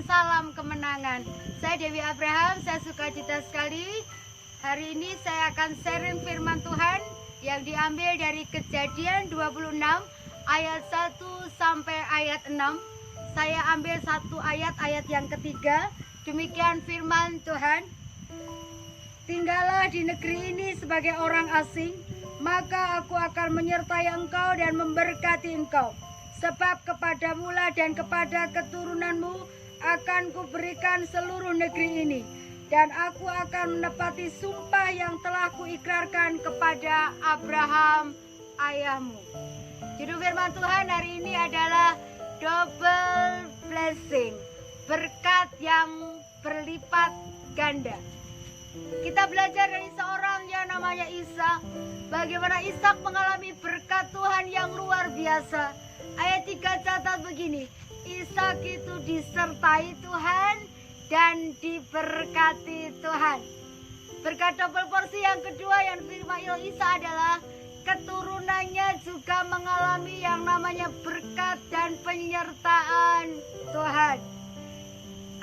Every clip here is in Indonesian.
salam kemenangan. Saya Dewi Abraham, saya sukacita sekali. Hari ini saya akan sharing firman Tuhan yang diambil dari Kejadian 26 ayat 1 sampai ayat 6. Saya ambil satu ayat yang ketiga. Demikian firman Tuhan. Tinggallah di negeri ini sebagai orang asing, maka aku akan menyertai engkau dan memberkati engkau. Sebab kepadamu lah dan kepada keturunanmu akan kuberikan seluruh negeri ini. Dan aku akan menepati sumpah yang telah kuikrarkan kepada Abraham ayahmu. Judul firman Tuhan hari ini adalah double blessing. Berkat yang berlipat ganda. Kita belajar dari seorang yang namanya Ishak. Bagaimana Ishak mengalami berkat Tuhan yang luar biasa. Ayat 3 catat begini. Ishak itu disertai Tuhan dan diberkati Tuhan. Berkat double porsi yang kedua yang diterima Ishak adalah keturunannya juga mengalami yang namanya berkat dan penyertaan Tuhan.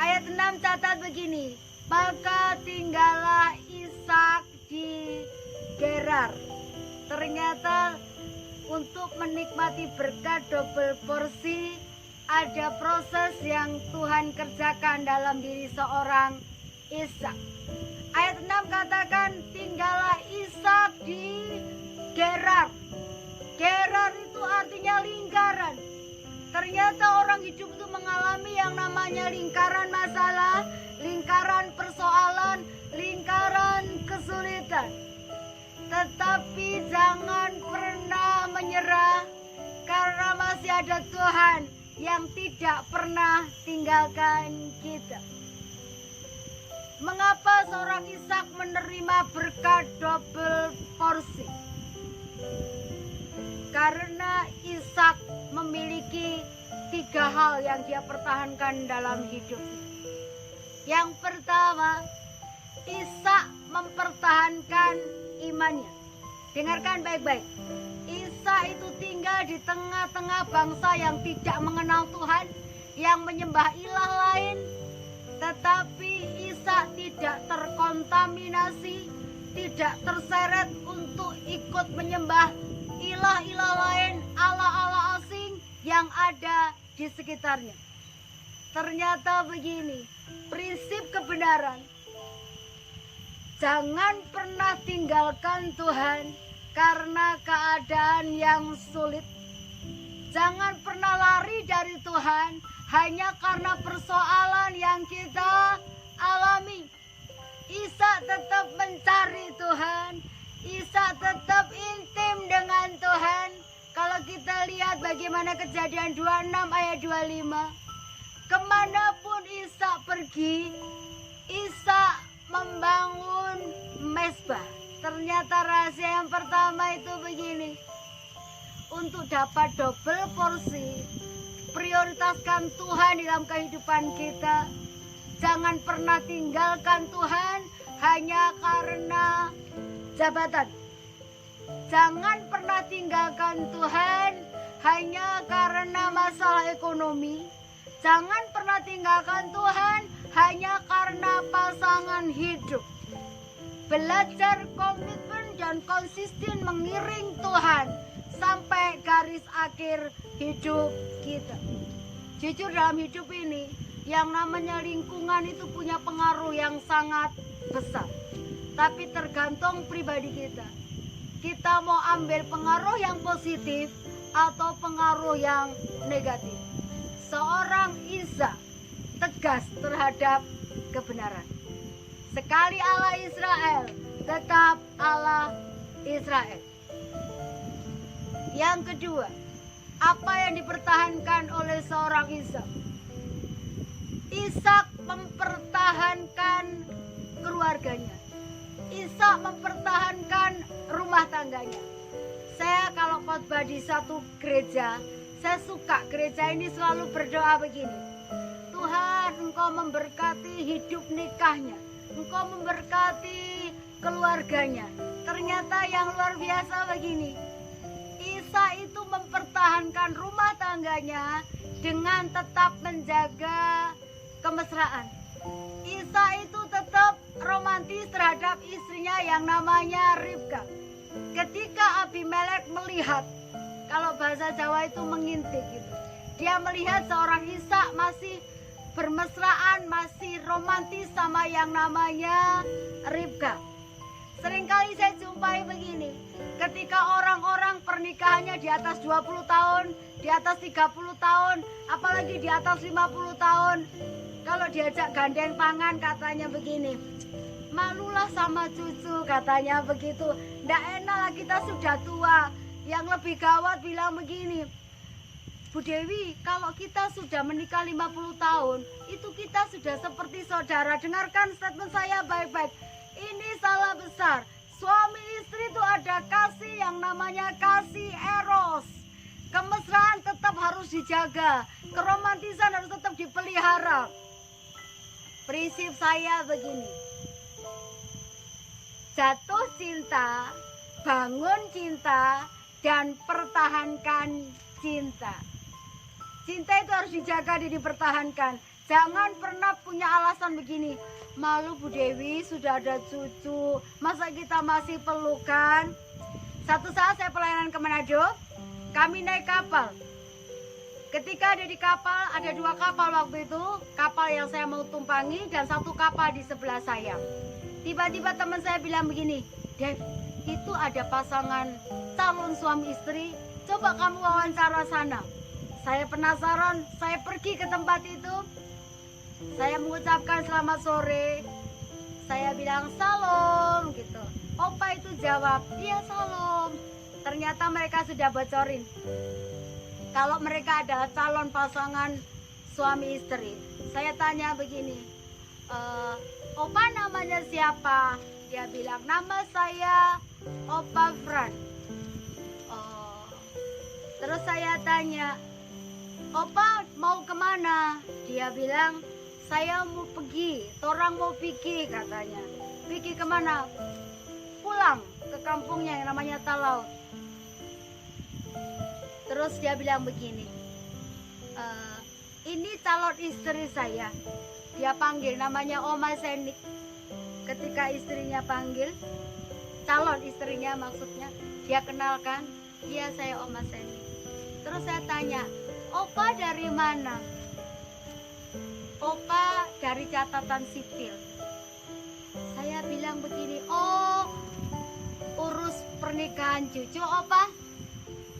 Ayat 6 catat begini. Maka tinggallah Ishak di Gerar. Ternyata untuk menikmati berkat double porsi ada proses yang Tuhan kerjakan dalam diri seorang Ishak. Ayat 6 katakan tinggallah Ishak di Gerar. Gerar itu artinya lingkaran. Ternyata orang hidup itu mengalami yang namanya lingkaran masalah, lingkaran persoalan, lingkaran kesulitan. Tetapi jangan pernah menyerah karena masih ada Tuhan yang tidak pernah tinggalkan kita. Mengapa seorang Ishak menerima berkat double porsi? Karena Ishak memiliki 3 hal yang dia pertahankan dalam hidupnya. Yang pertama, Ishak mempertahankan imannya. Dengarkan baik-baik. Ishak itu tinggal di tengah-tengah bangsa yang tidak mengenal Tuhan, yang menyembah ilah lain. Tetapi Ishak tidak terkontaminasi, tidak terseret untuk ikut menyembah ilah-ilah lain, Allah-Allah asing yang ada di sekitarnya. Ternyata begini, prinsip kebenaran. Jangan pernah tinggalkan Tuhan karena keadaan yang sulit. Jangan pernah lari dari Tuhan hanya karena persoalan yang kita alami. Ishak tetap mencari Tuhan. Ishak tetap intim dengan Tuhan. Kalau kita lihat bagaimana Kejadian 26 ayat 25. Kemanapun Ishak pergi, Ishak membangun mezbah. Ternyata rahasia yang pertama itu begini. Untuk dapat double porsi, prioritaskan Tuhan dalam kehidupan kita. Jangan pernah tinggalkan Tuhan hanya karena jabatan. Jangan pernah tinggalkan Tuhan hanya karena masalah ekonomi. Jangan pernah tinggalkan Tuhan hanya karena pasangan hidup. Belajar komitmen dan konsisten mengiring Tuhan sampai garis akhir hidup kita. Jujur dalam hidup ini, yang namanya lingkungan itu punya pengaruh yang sangat besar. Tapi tergantung pribadi kita. Kita mau ambil pengaruh yang positif atau pengaruh yang negatif. Seorang Ishak tegas terhadap kebenaran. Sekali Allah Israel, tetap Allah Israel. Yang kedua, apa yang dipertahankan oleh seorang Ishak? Ishak mempertahankan keluarganya. Ishak mempertahankan rumah tangganya. Saya kalau khotbah di satu gereja, saya suka gereja ini selalu berdoa begini. Tuhan, Engkau memberkati hidup nikahnya. Engkau memberkati keluarganya. Ternyata yang luar biasa begini. Ishak itu mempertahankan rumah tangganya dengan tetap menjaga bermesraan. Isa itu tetap romantis terhadap istrinya yang namanya Ribka. Ketika Abimelek melihat, kalau bahasa Jawa itu mengintip gitu, dia melihat seorang Ishak masih bermesraan, masih romantis sama yang namanya Ribka. Seringkali saya jumpai begini, ketika orang-orang pernikahannya di atas 20 tahun, di atas 30 tahun, apalagi di atas 50 tahun, kalau diajak gandeng tangan katanya begini, malulah sama cucu katanya begitu. Nggak enak lah, kita sudah tua. Yang lebih gawat bilang begini, Bu Dewi, kalau kita sudah menikah 50 tahun, itu kita sudah seperti saudara. Dengarkan statement saya baik-baik. Ini salah besar. Suami istri itu ada kasih yang namanya kasih eros. Kemesraan tetap harus dijaga. Keromantisan harus tetap dipelihara. Prinsip saya begini. Jatuh cinta, bangun cinta, dan pertahankan cinta. Cinta itu harus dijaga dan dipertahankan. Jangan pernah punya alasan begini, malu Bu Dewi sudah ada cucu, masa kita masih pelukan. Satu saat saya pelayanan ke Manado, kami naik kapal. Ketika ada di kapal, ada 2 kapal waktu itu, kapal yang saya mau tumpangi dan 1 kapal di sebelah saya. Tiba-tiba teman saya bilang begini, Dev, itu ada pasangan calon suami istri, coba kamu wawancara sana. Saya penasaran, saya pergi ke tempat itu. Saya mengucapkan selamat sore. Saya bilang salam gitu. Opa itu jawab, iya salam. Ternyata mereka sudah bocorin kalau mereka adalah calon pasangan suami istri. Saya tanya begini, Opa namanya siapa? Dia bilang, nama saya Opa Fran. Terus saya tanya, Opa mau kemana? Dia bilang, saya mau pergi, orang mau pergi katanya. Pergi kemana? Pulang ke kampungnya yang namanya Talaut. Terus dia bilang begini, ini calon istri saya. Dia panggil namanya Oma Senik. Ketika istrinya panggil, calon istrinya maksudnya, dia kenalkan, iya saya Oma Senik. Terus saya tanya, Opa dari mana? Opa dari catatan sipil. Saya bilang begini, oh urus pernikahan cucu Opa.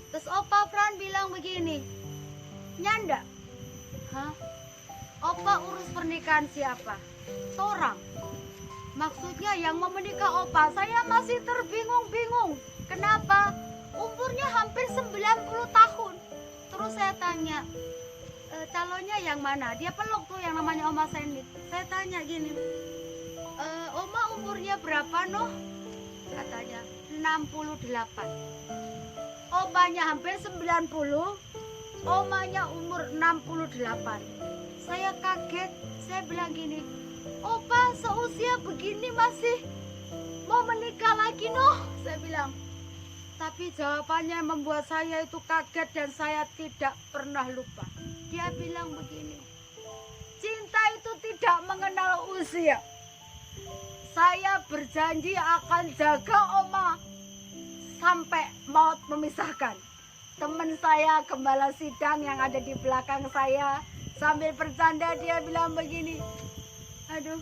Terus Opa Fran bilang begini, nyanda? Hah? Opa urus pernikahan siapa? Torang. Maksudnya yang mau menikah Opa. Saya masih terbingung-bingung. Kenapa? Umurnya hampir 90 tahun. Terus saya tanya, calonnya yang mana? Dia peluk tuh yang namanya Oma Senit. Saya tanya gini, Oma umurnya berapa noh? Katanya 68. Opanya hampir 90, omanya umur 68. Saya kaget, saya bilang gini, Opa seusia begini masih mau menikah lagi noh? Saya bilang. Tapi jawabannya membuat saya itu kaget dan saya tidak pernah lupa. Dia bilang begini, cinta itu tidak mengenal usia. Saya berjanji akan jaga Oma sampai maut memisahkan. Teman saya gembala sidang yang ada di belakang saya sambil bercanda dia bilang begini, aduh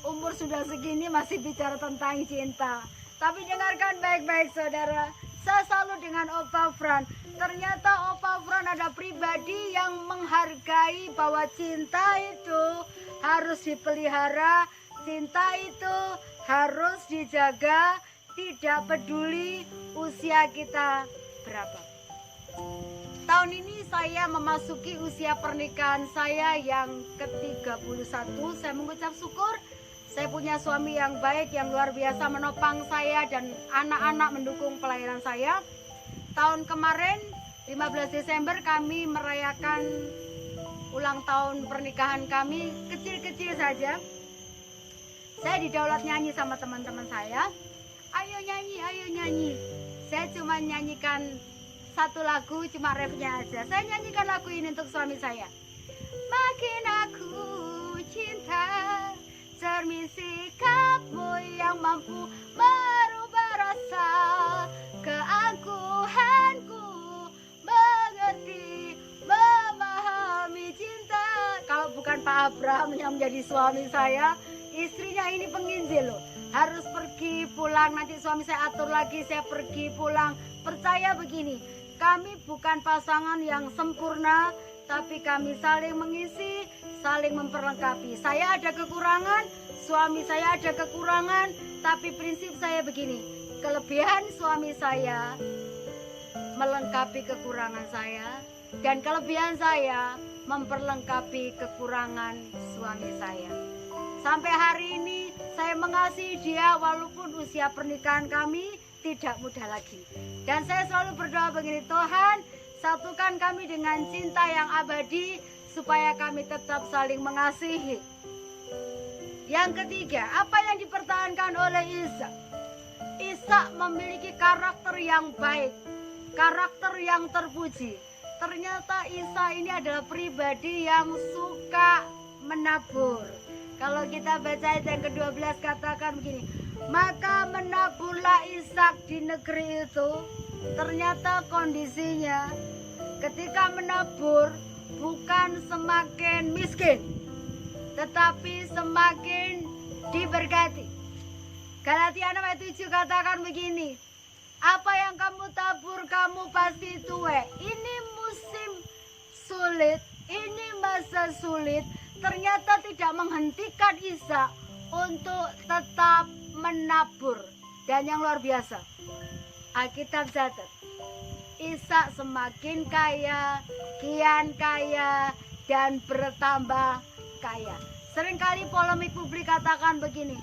umur sudah segini masih bicara tentang cinta. Tapi dengarkan baik-baik saudara, saya salut dengan Opa Fran. Ternyata Opa Fran ada pribadi yang menghargai bahwa cinta itu harus dipelihara, cinta itu harus dijaga, tidak peduli usia kita berapa. Tahun ini saya memasuki usia pernikahan saya yang ke-31. Saya mengucap syukur. Saya punya suami yang baik, yang luar biasa menopang saya dan anak-anak mendukung pelayanan saya. Tahun kemarin, 15 Desember kami merayakan ulang tahun pernikahan kami, kecil-kecil saja. Saya didaulat nyanyi sama teman-teman saya. Ayo nyanyi, ayo nyanyi. Saya cuma nyanyikan satu lagu, cuma refnya aja. Saya nyanyikan lagu ini untuk suami saya. Makin aku sikapmu yang mampu merubah rasa keangkuhanku, mengerti, memahami cinta. Kalau bukan Pak Abraham yang menjadi suami saya, istrinya ini penginjil loh. Harus pergi pulang, nanti suami saya atur lagi, saya pergi pulang. Percaya begini, kami bukan pasangan yang sempurna, tapi kami saling mengisi, saling memperlengkapi. Saya ada kekurangan, suami saya ada kekurangan, tapi prinsip saya begini, kelebihan suami saya melengkapi kekurangan saya, dan kelebihan saya memperlengkapi kekurangan suami saya. Sampai hari ini saya mengasihi dia walaupun usia pernikahan kami tidak muda lagi. Dan saya selalu berdoa begini, Tuhan, satukan kami dengan cinta yang abadi supaya kami tetap saling mengasihi. Yang ketiga, apa yang dipertahankan oleh Ishak? Ishak memiliki karakter yang baik, karakter yang terpuji. Ternyata Ishak ini adalah pribadi yang suka menabur. Kalau kita baca ayat yang ke-12 katakan begini, maka menaburlah Ishak di negeri itu. Ternyata kondisinya ketika menabur bukan semakin miskin, tetapi semakin diberkati. Galatia 6 ayat 7 katakan begini, apa yang kamu tabur kamu pasti tuai. Ini musim sulit, ini masa sulit. Ternyata tidak menghentikan Ishak untuk tetap menabur. Dan yang luar biasa, Alkitab catat, Ishak semakin kaya, kian kaya, dan bertambah kaya. Seringkali polemik publik katakan begini,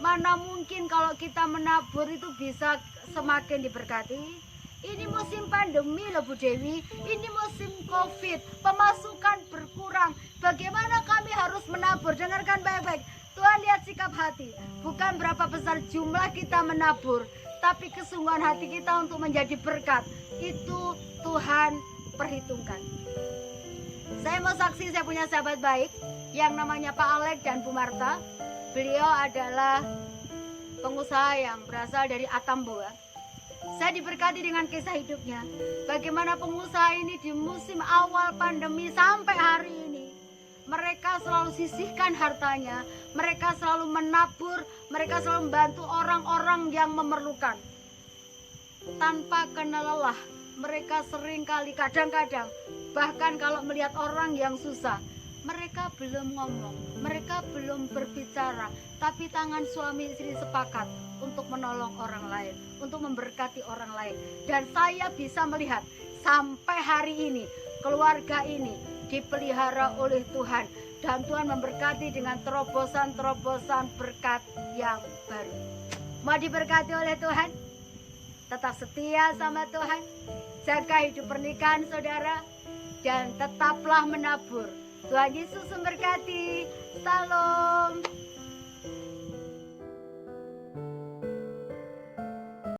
mana mungkin kalau kita menabur itu bisa semakin diberkati? Ini musim pandemi loh Bu Dewi, ini musim COVID, pemasukan berkurang. Bagaimana kami harus menabur? Dengarkan baik-baik, Tuhan lihat sikap hati. Bukan berapa besar jumlah kita menabur, tapi kesungguhan hati kita untuk menjadi berkat. Itu Tuhan perhitungkan. Saya mau saksi, saya punya sahabat baik yang namanya Pak Alek dan Bu Marta. Beliau adalah pengusaha yang berasal dari Atambua. Saya diberkati dengan kisah hidupnya. Bagaimana pengusaha ini di musim awal pandemi sampai hari ini, mereka selalu sisihkan hartanya, mereka selalu menabur, mereka selalu membantu orang-orang yang memerlukan. Tanpa kena lelah, mereka seringkali kadang-kadang, bahkan kalau melihat orang yang susah, mereka belum ngomong, mereka belum berbicara, tapi tangan suami istri sepakat untuk menolong orang lain, untuk memberkati orang lain. Dan saya bisa melihat sampai hari ini keluarga ini dipelihara oleh Tuhan, dan Tuhan memberkati dengan terobosan-terobosan berkat yang baru. Mau diberkati oleh Tuhan? Tetap setia sama Tuhan, jaga hidup pernikahan saudara, dan tetaplah menabur. Tuhan Yesus memberkati. Salam.